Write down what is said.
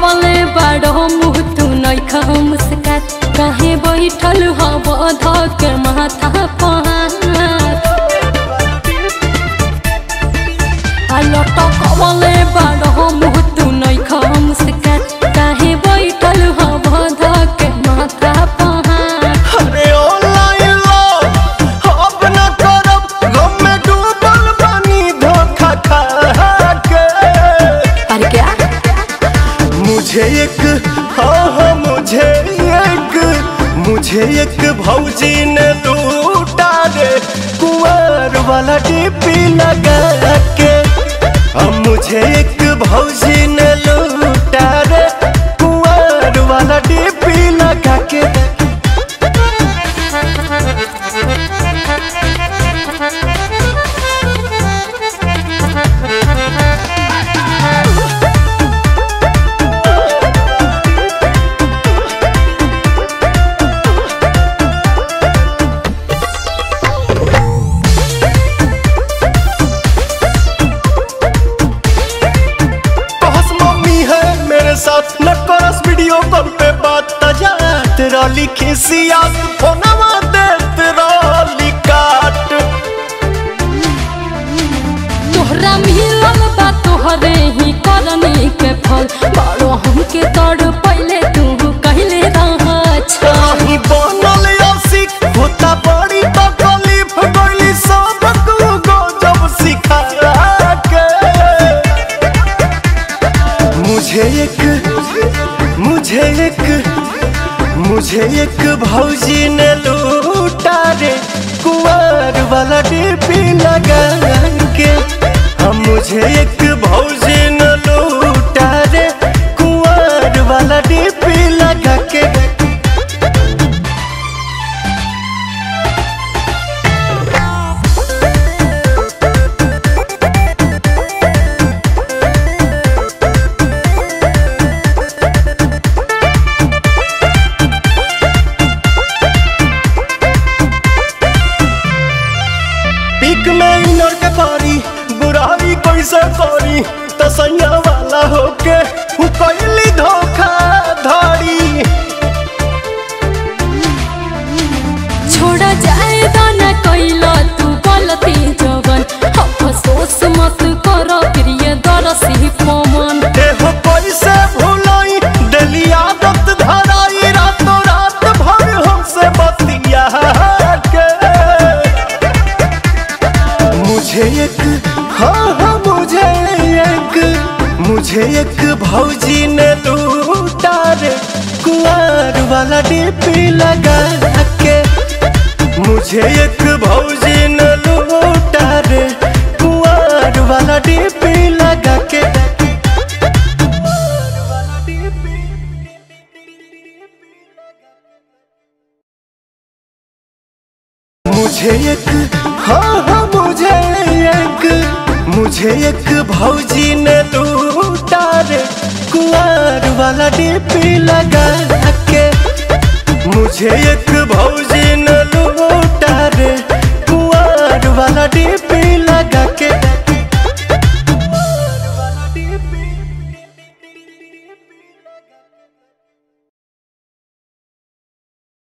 लटकवले बाड़ो मुँह तू नइखा मुस्कात काहे बैठल हब धक माथा पहाड़ लटकवले बाड़ो मुँह तू नइखा मुस्कात काहे बैठल हब धक माथा पहाड़। अरे ऑनलाइन लो अब न करब गम में डूबल बानी धोखा खा के। अरे क्या मुझे एक मुझे एक भौजी ने लूटा रे कुंवर वाला डीपी लगा के। अब मुझे एक भौजी ने लूटा रे कुंवर वाला डीपी लगा के। साथ न करस वीडियो कॉल पे बात तजा तेरा लिखी सियात फोनवा दे तेरा लिकाट। तोहरा मिलल बा तोहरे ही करनी के फल बारो हमके तड़ पहले तू कहले रहा छाही बनल आशिक होता बड़ी तकलीफ गइली सबक गो जब सिखा के। मुझे एक भौजी ने लूटा रे कुंवर वाला डीपी लगा के। हम मुझे एक भौजी ने लूटा रे कुंवर वाला डीपी लगा के। में इनर के पारी बुराई कैसे करी तसैया वाला होके कैली धोखा धड़ी। छोड़ा जाए दाना कैला तू गलती जवन अफसोस मत कर प्रिय दरसी पवन। देहो कैसे भुलाई दिली आदत धराई रातों रात भर हमसे बतिया के। मुझे एक भौजी ने लूटा रे कुंवर वाला डीपी लगा के। मुझे एक भौजी ने लूटा रे कुंवर वाला डीपी लगा के। मुझे एक भौजी ने लूटा रे कुंवर वाला डीपी लगा के। मुझे एक भौजी ने लूटा रे कुंवर वाला डीपी लगा के।